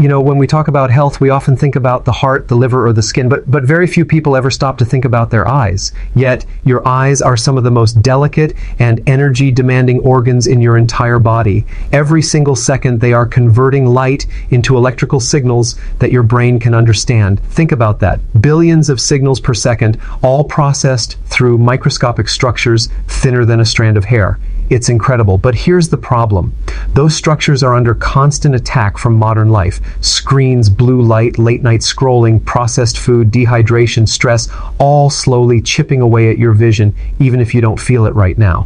You know, when we talk about health, we often think about the heart, the liver, or the skin, but very few people ever stop to think about their eyes. Yet, your eyes are some of the most delicate and energy-demanding organs in your entire body. Every single second, they are converting light into electrical signals that your brain can understand. Think about that. Billions of signals per second, all processed through microscopic structures thinner than a strand of hair. It's incredible, but here's the problem. Those structures are under constant attack from modern life. Screens, blue light, late night scrolling, processed food, dehydration, stress, all slowly chipping away at your vision, even if you don't feel it right now.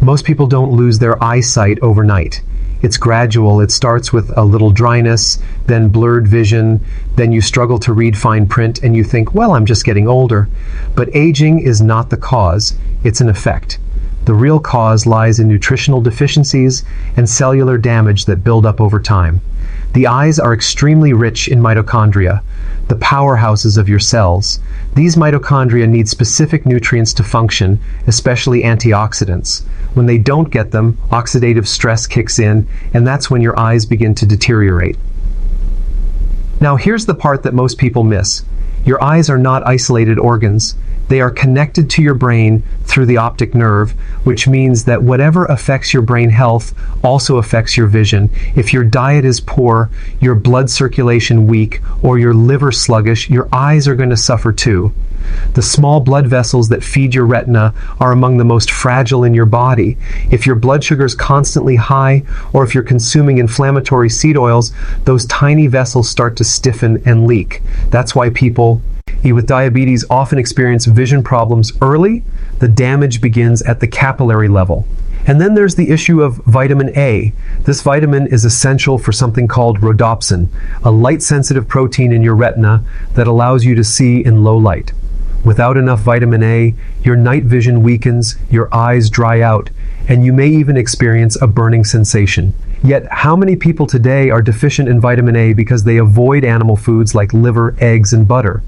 Most people don't lose their eyesight overnight. It's gradual. It starts with a little dryness, then blurred vision, then you struggle to read fine print and you think, well, I'm just getting older. But aging is not the cause, it's an effect. The real cause lies in nutritional deficiencies and cellular damage that build up over time. The eyes are extremely rich in mitochondria, the powerhouses of your cells. These mitochondria need specific nutrients to function, especially antioxidants. When they don't get them, oxidative stress kicks in, and that's when your eyes begin to deteriorate. Now here's the part that most people miss. Your eyes are not isolated organs. They are connected to your brain through the optic nerve, which means that whatever affects your brain health also affects your vision. If your diet is poor, your blood circulation weak, or your liver sluggish, your eyes are going to suffer too. The small blood vessels that feed your retina are among the most fragile in your body. If your blood sugar is constantly high, or if you're consuming inflammatory seed oils, those tiny vessels start to stiffen and leak. That's why people with diabetes often experience vision problems early. The damage begins at the capillary level. And then there's the issue of vitamin A. This vitamin is essential for something called rhodopsin, a light-sensitive protein in your retina that allows you to see in low light. Without enough vitamin A, your night vision weakens, your eyes dry out, and you may even experience a burning sensation. Yet, how many people today are deficient in vitamin A because they avoid animal foods like liver, eggs, and butter?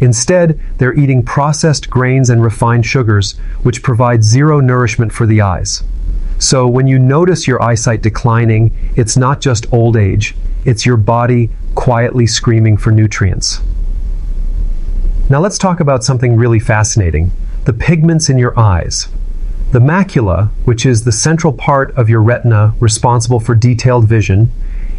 Instead, they're eating processed grains and refined sugars, which provide zero nourishment for the eyes. So when you notice your eyesight declining, it's not just old age, it's your body quietly screaming for nutrients. Now let's talk about something really fascinating, the pigments in your eyes. The macula, which is the central part of your retina responsible for detailed vision,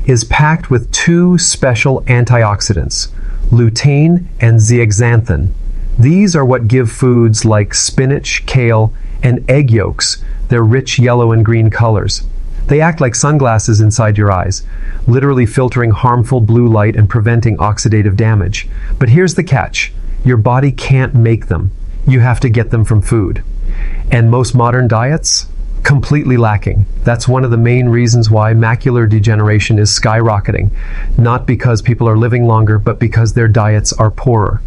is packed with two special antioxidants, lutein and zeaxanthin. These are what give foods like spinach, kale, and egg yolks their rich yellow and green colors. They act like sunglasses inside your eyes, literally filtering harmful blue light and preventing oxidative damage. But here's the catch. Your body can't make them. You have to get them from food. And most modern diets? Completely lacking. That's one of the main reasons why macular degeneration is skyrocketing. Not because people are living longer, but because their diets are poorer.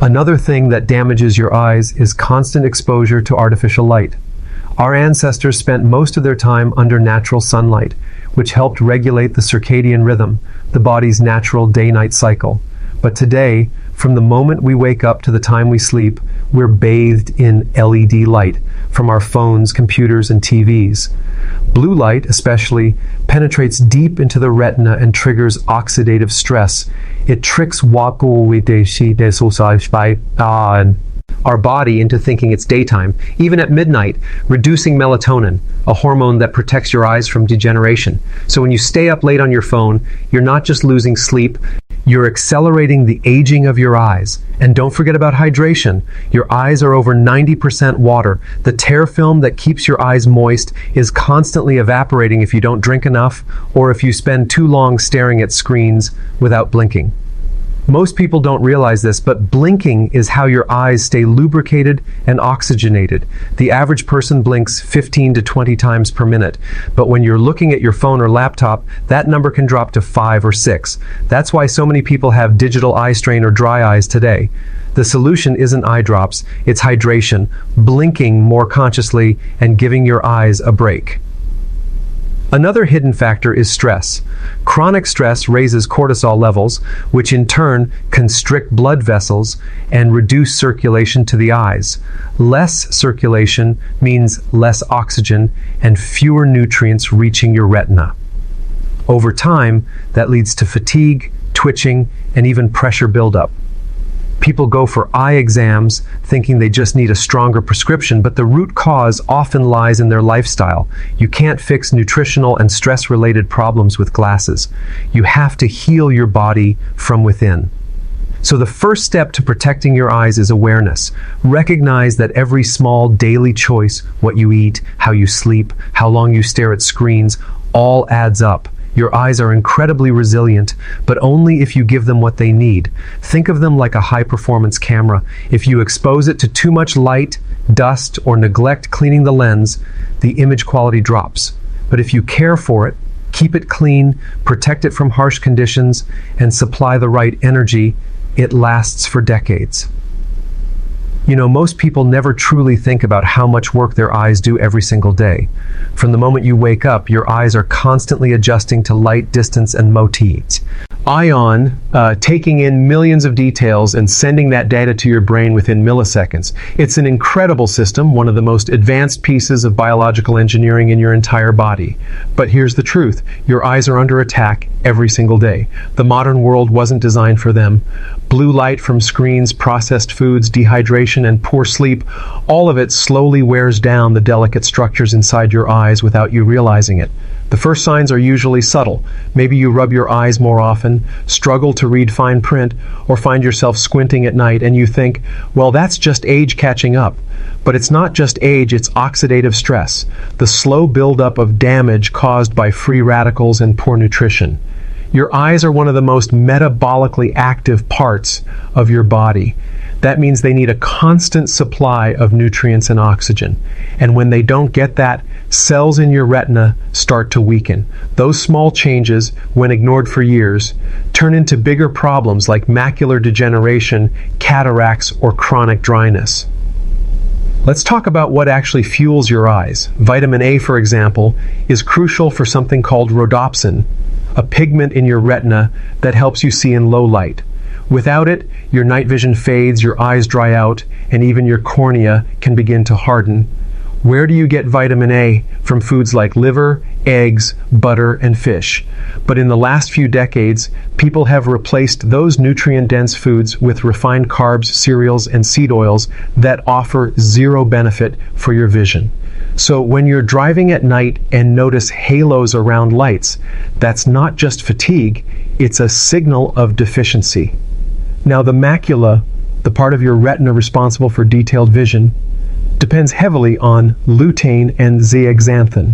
Another thing that damages your eyes is constant exposure to artificial light. Our ancestors spent most of their time under natural sunlight, which helped regulate the circadian rhythm, the body's natural day-night cycle. But today, from the moment we wake up to the time we sleep, we're bathed in LED light from our phones, computers, and TVs. Blue light, especially, penetrates deep into the retina and triggers oxidative stress. It tricks our body into thinking it's daytime, even at midnight, reducing melatonin, a hormone that protects your eyes from degeneration. So when you stay up late on your phone, you're not just losing sleep, you're accelerating the aging of your eyes. And don't forget about hydration. Your eyes are over 90% water. The tear film that keeps your eyes moist is constantly evaporating if you don't drink enough or if you spend too long staring at screens without blinking. Most people don't realize this, but blinking is how your eyes stay lubricated and oxygenated. The average person blinks 15 to 20 times per minute, but when you're looking at your phone or laptop, that number can drop to 5 or 6. That's why so many people have digital eye strain or dry eyes today. The solution isn't eye drops, it's hydration, blinking more consciously, and giving your eyes a break. Another hidden factor is stress. Chronic stress raises cortisol levels, which in turn constrict blood vessels and reduce circulation to the eyes. Less circulation means less oxygen and fewer nutrients reaching your retina. Over time, that leads to fatigue, twitching, and even pressure buildup. People go for eye exams thinking they just need a stronger prescription, but the root cause often lies in their lifestyle. You can't fix nutritional and stress-related problems with glasses. You have to heal your body from within. So the first step to protecting your eyes is awareness. Recognize that every small daily choice, what you eat, how you sleep, how long you stare at screens, all adds up. Your eyes are incredibly resilient, but only if you give them what they need. Think of them like a high-performance camera. If you expose it to too much light, dust, or neglect cleaning the lens, the image quality drops. But if you care for it, keep it clean, protect it from harsh conditions, and supply the right energy, it lasts for decades. You know, most people never truly think about how much work their eyes do every single day. From the moment you wake up, your eyes are constantly adjusting to light, distance, and motifs. Ion, taking in millions of details and sending that data to your brain within milliseconds. It's an incredible system, one of the most advanced pieces of biological engineering in your entire body. But here's the truth. Your eyes are under attack every single day. The modern world wasn't designed for them. Blue light from screens, processed foods, dehydration, and poor sleep, all of it slowly wears down the delicate structures inside your eyes without you realizing it. The first signs are usually subtle. Maybe you rub your eyes more often, struggle to read fine print, or find yourself squinting at night and you think, well, that's just age catching up. But it's not just age, it's oxidative stress, the slow buildup of damage caused by free radicals and poor nutrition. Your eyes are one of the most metabolically active parts of your body. That means they need a constant supply of nutrients and oxygen. And when they don't get that, cells in your retina start to weaken. Those small changes, when ignored for years, turn into bigger problems like macular degeneration, cataracts, or chronic dryness. Let's talk about what actually fuels your eyes. Vitamin A, for example, is crucial for something called rhodopsin, a pigment in your retina that helps you see in low light. Without it, your night vision fades, your eyes dry out, and even your cornea can begin to harden. Where do you get vitamin A? From foods like liver, eggs, butter, and fish. But in the last few decades, people have replaced those nutrient-dense foods with refined carbs, cereals, and seed oils that offer zero benefit for your vision. So when you're driving at night and notice halos around lights, that's not just fatigue, it's a signal of deficiency. Now the macula, the part of your retina responsible for detailed vision, depends heavily on lutein and zeaxanthin.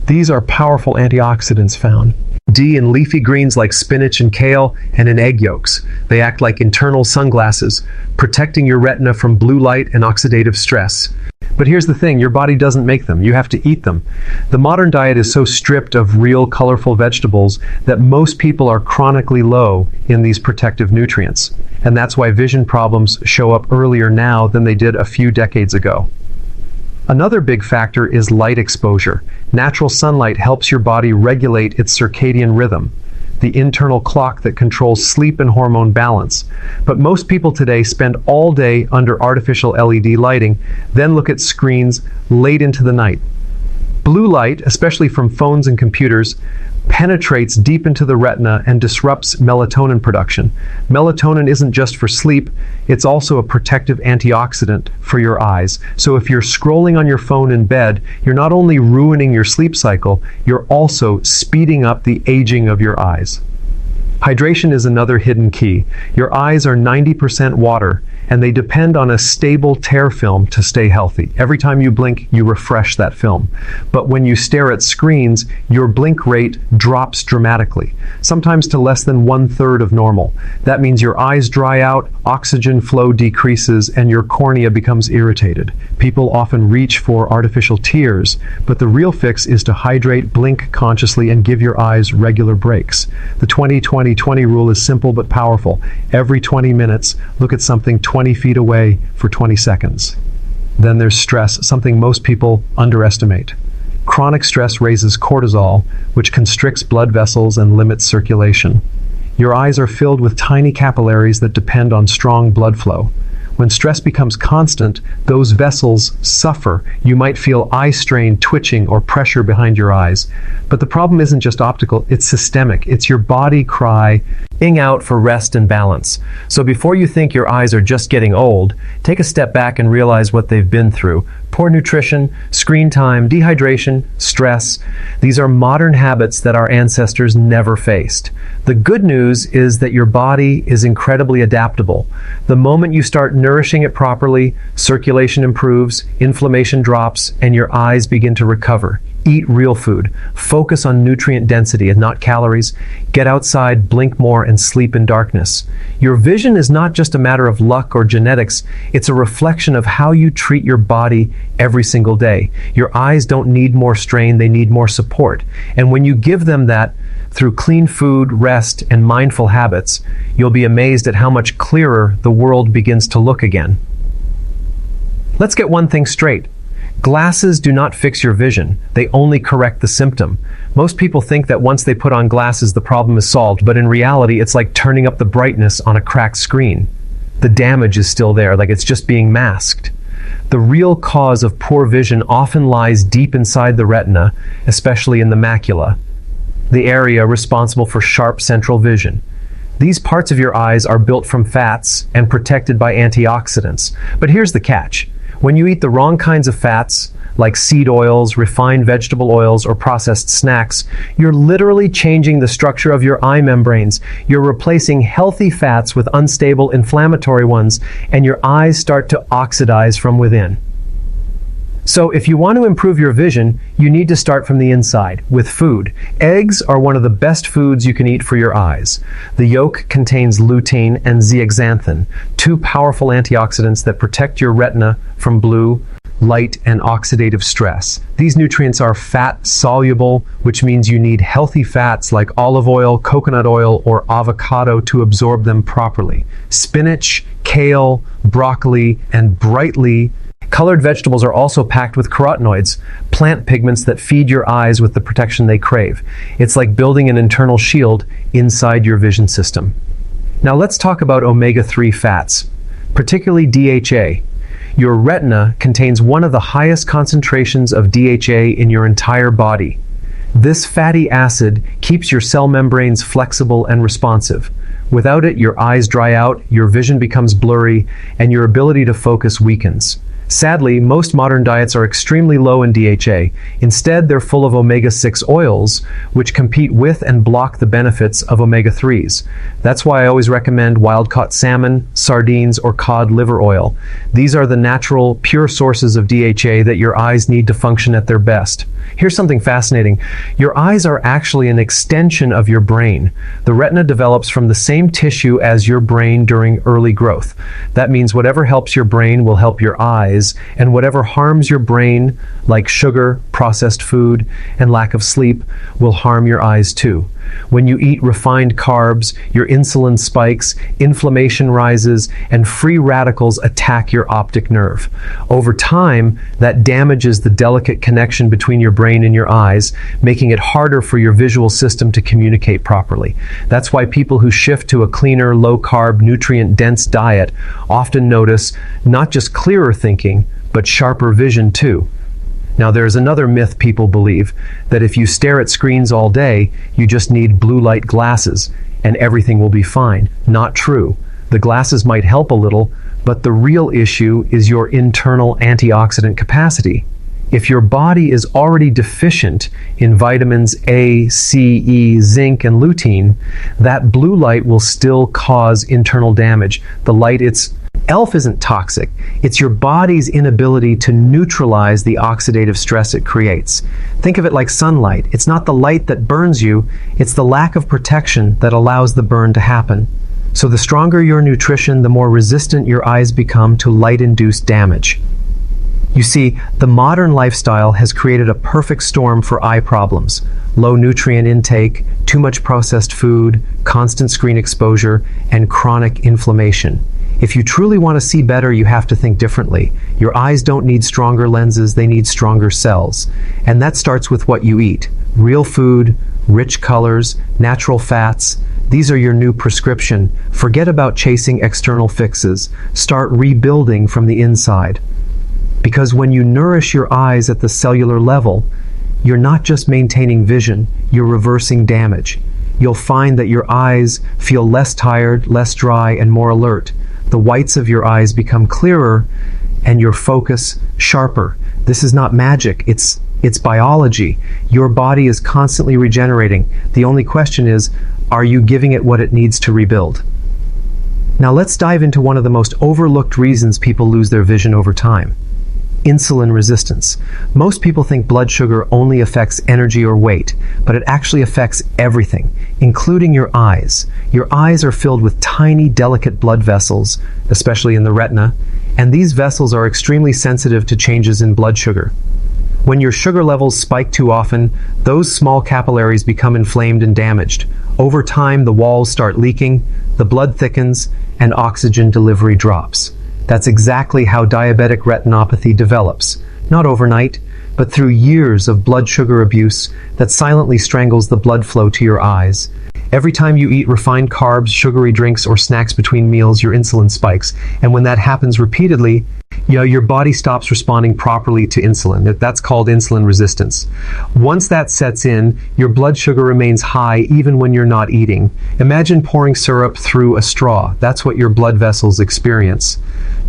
These are powerful antioxidants found in leafy greens like spinach and kale, and in egg yolks. They act like internal sunglasses, protecting your retina from blue light and oxidative stress. But here's the thing, your body doesn't make them. You have to eat them. The modern diet is so stripped of real, colorful vegetables that most people are chronically low in these protective nutrients. And that's why vision problems show up earlier now than they did a few decades ago. Another big factor is light exposure. Natural sunlight helps your body regulate its circadian rhythm, the internal clock that controls sleep and hormone balance. But most people today spend all day under artificial LED lighting, then look at screens late into the night. Blue light, especially from phones and computers, penetrates deep into the retina and disrupts melatonin production. Melatonin isn't just for sleep, it's also a protective antioxidant for your eyes. So if you're scrolling on your phone in bed, you're not only ruining your sleep cycle, you're also speeding up the aging of your eyes. Hydration is another hidden key. Your eyes are 90% water, and they depend on a stable tear film to stay healthy. Every time you blink, you refresh that film. But when you stare at screens, your blink rate drops dramatically, sometimes to less than 1/3 of normal. That means your eyes dry out, oxygen flow decreases, and your cornea becomes irritated. People often reach for artificial tears, but the real fix is to hydrate, blink consciously, and give your eyes regular breaks. The 20-20-20 rule is simple but powerful. Every 20 minutes, look at something 20 feet away for 20 seconds. Then there's stress, something most people underestimate. Chronic stress raises cortisol, which constricts blood vessels and limits circulation. Your eyes are filled with tiny capillaries that depend on strong blood flow. When stress becomes constant, those vessels suffer. You might feel eye strain, twitching, or pressure behind your eyes. But the problem isn't just optical, it's systemic. It's your body crying out for rest and balance. So before you think your eyes are just getting old, take a step back and realize what they've been through. Poor nutrition, screen time, dehydration, stress. These are modern habits that our ancestors never faced. The good news is that your body is incredibly adaptable. The moment you start nourishing it properly, circulation improves, inflammation drops, and your eyes begin to recover. Eat real food. Focus on nutrient density and not calories. Get outside, blink more, and sleep in darkness. Your vision is not just a matter of luck or genetics, it's a reflection of how you treat your body every single day. Your eyes don't need more strain, they need more support. And when you give them that through clean food, rest, and mindful habits, you'll be amazed at how much clearer the world begins to look again. Let's get one thing straight. Glasses do not fix your vision, they only correct the symptom. Most people think that once they put on glasses the problem is solved, but in reality it's like turning up the brightness on a cracked screen. The damage is still there, like it's just being masked. The real cause of poor vision often lies deep inside the retina, especially in the macula, the area responsible for sharp central vision. These parts of your eyes are built from fats and protected by antioxidants. But here's the catch. When you eat the wrong kinds of fats, like seed oils, refined vegetable oils, or processed snacks, you're literally changing the structure of your eye membranes. You're replacing healthy fats with unstable inflammatory ones, and your eyes start to oxidize from within. So if you want to improve your vision, you need to start from the inside, with food. Eggs are one of the best foods you can eat for your eyes. The yolk contains lutein and zeaxanthin, two powerful antioxidants that protect your retina from blue light and oxidative stress. These nutrients are fat-soluble, which means you need healthy fats like olive oil, coconut oil, or avocado to absorb them properly. Spinach, kale, broccoli, and brightly colored vegetables are also packed with carotenoids, plant pigments that feed your eyes with the protection they crave. It's like building an internal shield inside your vision system. Now let's talk about omega-3 fats, particularly DHA. Your retina contains one of the highest concentrations of DHA in your entire body. This fatty acid keeps your cell membranes flexible and responsive. Without it, your eyes dry out, your vision becomes blurry, and your ability to focus weakens. Sadly, most modern diets are extremely low in DHA. Instead, they're full of omega-6 oils, which compete with and block the benefits of omega-3s. That's why I always recommend wild-caught salmon, sardines, or cod liver oil. These are the natural, pure sources of DHA that your eyes need to function at their best. Here's something fascinating. Your eyes are actually an extension of your brain. The retina develops from the same tissue as your brain during early growth. That means whatever helps your brain will help your eyes, and whatever harms your brain, like sugar, processed food, and lack of sleep, will harm your eyes too. When you eat refined carbs, your insulin spikes, inflammation rises, and free radicals attack your optic nerve. Over time, that damages the delicate connection between your brain and your eyes, making it harder for your visual system to communicate properly. That's why people who shift to a cleaner, low-carb, nutrient-dense diet often notice not just clearer thinking, but sharper vision too. Now, there's another myth people believe, that if you stare at screens all day, you just need blue light glasses, and everything will be fine. Not true. The glasses might help a little, but the real issue is your internal antioxidant capacity. If your body is already deficient in vitamins A, C, E, zinc, and lutein, that blue light will still cause internal damage. The light itself isn't toxic. It's your body's inability to neutralize the oxidative stress it creates. Think of it like sunlight. It's not the light that burns you, it's the lack of protection that allows the burn to happen. So the stronger your nutrition, the more resistant your eyes become to light-induced damage. You see, the modern lifestyle has created a perfect storm for eye problems. Low nutrient intake, too much processed food, constant screen exposure, and chronic inflammation. If you truly want to see better, you have to think differently. Your eyes don't need stronger lenses, they need stronger cells. And that starts with what you eat. Real food, rich colors, natural fats, These are your new prescription. Forget about chasing external fixes. Start rebuilding from the inside. Because when you nourish your eyes at the cellular level, you're not just maintaining vision, you're reversing damage. You'll find that your eyes feel less tired, less dry, and more alert. The whites of your eyes become clearer, and your focus sharper. This is not magic, it's biology. Your body is constantly regenerating. The only question is, are you giving it what it needs to rebuild? Now let's dive into one of the most overlooked reasons people lose their vision over time. Insulin resistance. Most people think blood sugar only affects energy or weight, but it actually affects everything, including your eyes. Your eyes are filled with tiny, delicate blood vessels, especially in the retina, and these vessels are extremely sensitive to changes in blood sugar. When your sugar levels spike too often, those small capillaries become inflamed and damaged. Over time, the walls start leaking, the blood thickens, and oxygen delivery drops. That's exactly how diabetic retinopathy develops. Not overnight, but through years of blood sugar abuse that silently strangles the blood flow to your eyes. Every time you eat refined carbs, sugary drinks, or snacks between meals, your insulin spikes. And when that happens repeatedly, your body stops responding properly to insulin. That's called insulin resistance. Once that sets in, your blood sugar remains high even when you're not eating. Imagine pouring syrup through a straw. That's what your blood vessels experience.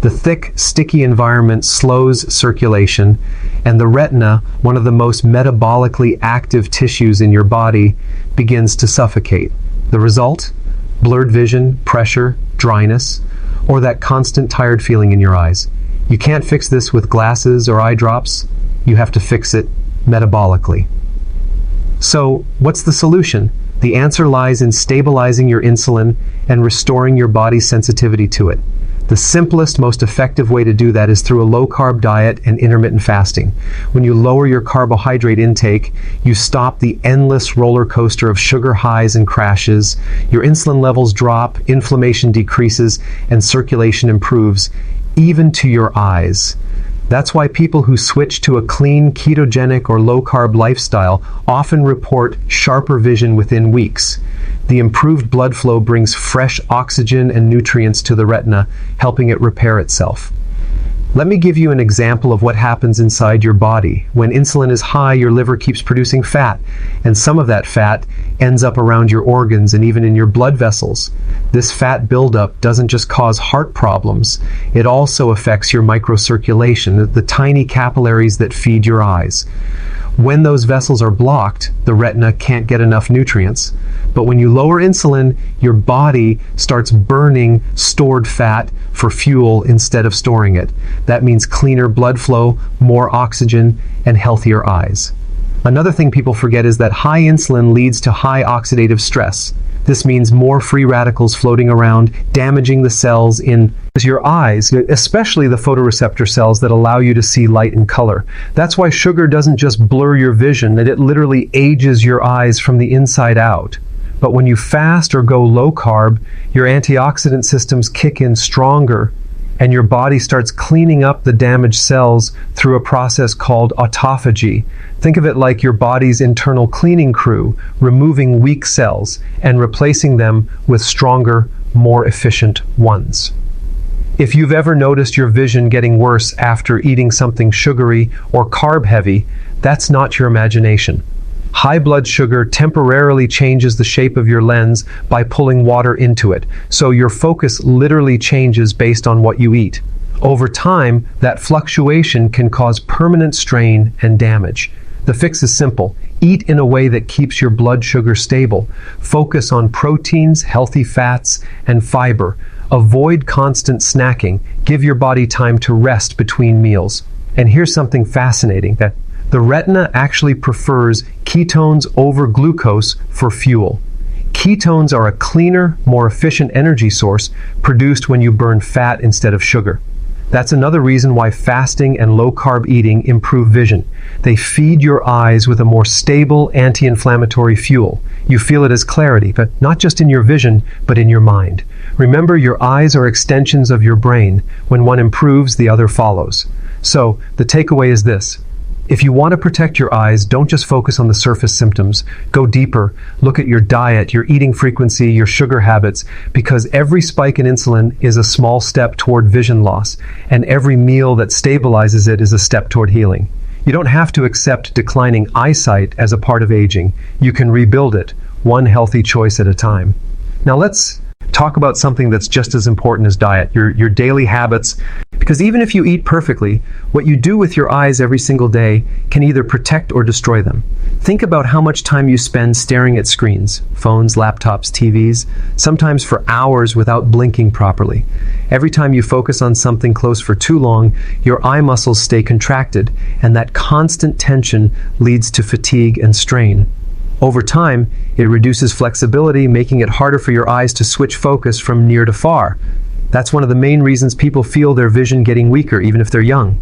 The thick, sticky environment slows circulation, and the retina, one of the most metabolically active tissues in your body, begins to suffocate. The result? Blurred vision, pressure, dryness, or that constant tired feeling in your eyes. You can't fix this with glasses or eye drops. You have to fix it metabolically. So, what's the solution? The answer lies in stabilizing your insulin and restoring your body's sensitivity to it. The simplest, most effective way to do that is through a low-carb diet and intermittent fasting. When you lower your carbohydrate intake, you stop the endless roller coaster of sugar highs and crashes, your insulin levels drop, inflammation decreases, and circulation improves, even to your eyes. That's why people who switch to a clean, ketogenic, or low-carb lifestyle often report sharper vision within weeks. The improved blood flow brings fresh oxygen and nutrients to the retina, helping it repair itself. Let me give you an example of what happens inside your body. When insulin is high, your liver keeps producing fat, and some of that fat ends up around your organs and even in your blood vessels. This fat buildup doesn't just cause heart problems, it also affects your microcirculation, the tiny capillaries that feed your eyes. When those vessels are blocked, the retina can't get enough nutrients. But when you lower insulin, your body starts burning stored fat for fuel instead of storing it. That means cleaner blood flow, more oxygen, and healthier eyes. Another thing people forget is that high insulin leads to high oxidative stress. This means more free radicals floating around, damaging the cells in your eyes, especially the photoreceptor cells that allow you to see light and color. That's why sugar doesn't just blur your vision, it literally ages your eyes from the inside out. But when you fast or go low carb, your antioxidant systems kick in stronger, and your body starts cleaning up the damaged cells through a process called autophagy. Think of it like your body's internal cleaning crew, removing weak cells and replacing them with stronger, more efficient ones. If you've ever noticed your vision getting worse after eating something sugary or carb-heavy, that's not your imagination. High blood sugar temporarily changes the shape of your lens by pulling water into it, so your focus literally changes based on what you eat. Over time, that fluctuation can cause permanent strain and damage. The fix is simple. Eat in a way that keeps your blood sugar stable. Focus on proteins, healthy fats, and fiber. Avoid constant snacking. Give your body time to rest between meals. And here's something fascinating, that the retina actually prefers ketones over glucose for fuel. Ketones are a cleaner, more efficient energy source produced when you burn fat instead of sugar. That's another reason why fasting and low-carb eating improve vision. They feed your eyes with a more stable anti-inflammatory fuel. You feel it as clarity, but not just in your vision, but in your mind. Remember, your eyes are extensions of your brain. When one improves, the other follows. So, the takeaway is this. If you want to protect your eyes, don't just focus on the surface symptoms. Go deeper. Look at your diet, your eating frequency, your sugar habits, because every spike in insulin is a small step toward vision loss, and every meal that stabilizes it is a step toward healing. You don't have to accept declining eyesight as a part of aging. You can rebuild it, one healthy choice at a time. Now let's talk about something that's just as important as diet, your daily habits. Because even if you eat perfectly, what you do with your eyes every single day can either protect or destroy them. Think about how much time you spend staring at screens, phones, laptops, TVs, sometimes for hours without blinking properly. Every time you focus on something close for too long, your eye muscles stay contracted, and that constant tension leads to fatigue and strain. Over time, it reduces flexibility, making it harder for your eyes to switch focus from near to far. That's one of the main reasons people feel their vision getting weaker, even if they're young.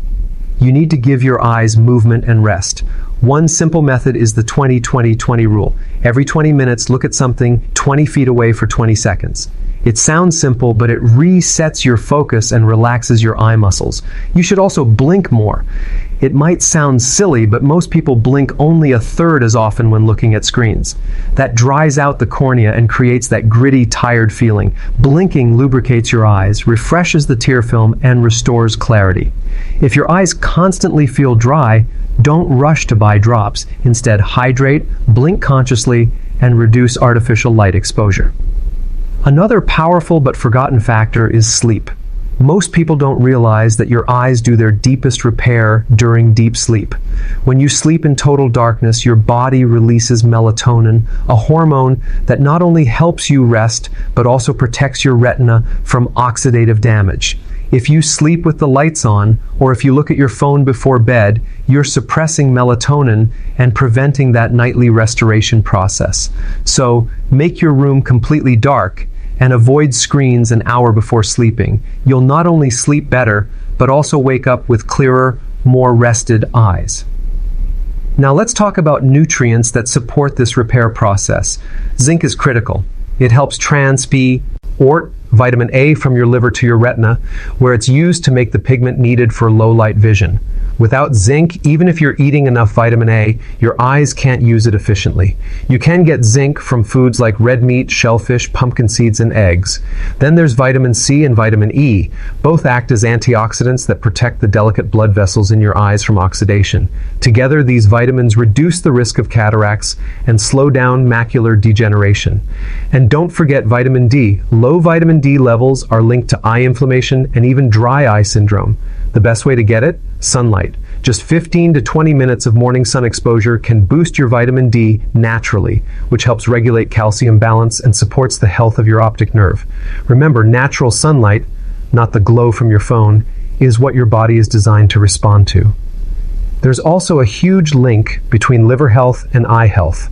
You need to give your eyes movement and rest. One simple method is the 20-20-20 rule. Every 20 minutes, look at something 20 feet away for 20 seconds. It sounds simple, but it resets your focus and relaxes your eye muscles. You should also blink more. It might sound silly, but most people blink only a third as often when looking at screens. That dries out the cornea and creates that gritty, tired feeling. Blinking lubricates your eyes, refreshes the tear film, and restores clarity. If your eyes constantly feel dry, don't rush to buy drops. Instead, hydrate, blink consciously, and reduce artificial light exposure. Another powerful but forgotten factor is sleep. Most people don't realize that your eyes do their deepest repair during deep sleep. When you sleep in total darkness, your body releases melatonin, a hormone that not only helps you rest, but also protects your retina from oxidative damage. If you sleep with the lights on, or if you look at your phone before bed, you're suppressing melatonin and preventing that nightly restoration process. So, make your room completely dark and avoid screens an hour before sleeping. You'll not only sleep better, but also wake up with clearer, more rested eyes. Now let's talk about nutrients that support this repair process. Zinc is critical. It helps transport vitamin A from your liver to your retina, where it's used to make the pigment needed for low light vision. Without zinc, even if you're eating enough vitamin A, your eyes can't use it efficiently. You can get zinc from foods like red meat, shellfish, pumpkin seeds, and eggs. Then there's vitamin C and vitamin E. Both act as antioxidants that protect the delicate blood vessels in your eyes from oxidation. Together, these vitamins reduce the risk of cataracts and slow down macular degeneration. And don't forget vitamin D. Low vitamin D levels are linked to eye inflammation and even dry eye syndrome. The best way to get it? Sunlight. Just 15 to 20 minutes of morning sun exposure can boost your vitamin D naturally, which helps regulate calcium balance and supports the health of your optic nerve. Remember, natural sunlight, not the glow from your phone, is what your body is designed to respond to. There's also a huge link between liver health and eye health.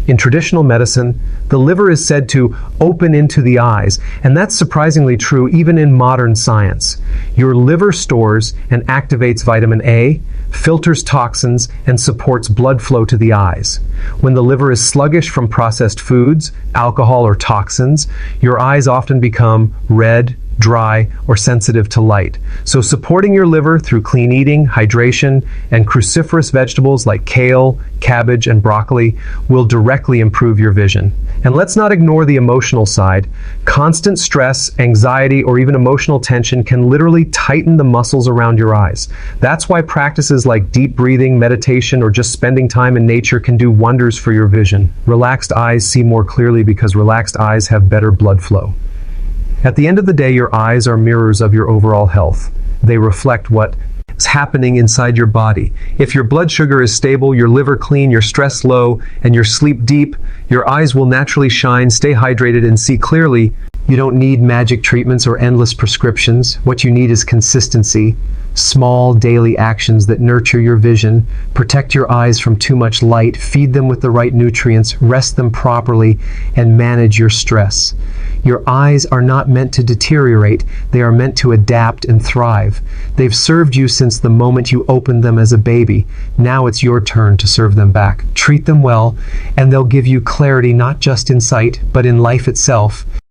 In traditional medicine, the liver is said to open into the eyes, and that's surprisingly true even in modern science. Your liver stores and activates vitamin A, filters toxins, and supports blood flow to the eyes. When the liver is sluggish from processed foods, alcohol, or toxins, your eyes often become red, dry, or sensitive to light. So supporting your liver through clean eating, hydration, and cruciferous vegetables like kale, cabbage, and broccoli will directly improve your vision. And let's not ignore the emotional side. Constant stress, anxiety, or even emotional tension can literally tighten the muscles around your eyes. That's why practices like deep breathing, meditation, or just spending time in nature can do wonders for your vision. Relaxed eyes see more clearly because relaxed eyes have better blood flow. At the end of the day, your eyes are mirrors of your overall health. They reflect what is happening inside your body. If your blood sugar is stable, your liver clean, your stress low, and your sleep deep, your eyes will naturally shine, stay hydrated, and see clearly. You don't need magic treatments or endless prescriptions. What you need is consistency, small daily actions that nurture your vision, protect your eyes from too much light, feed them with the right nutrients, rest them properly, and manage your stress. Your eyes are not meant to deteriorate. They are meant to adapt and thrive. They've served you since the moment you opened them as a baby. Now it's your turn to serve them back. Treat them well, and they'll give you clarity not just in sight, but in life itself.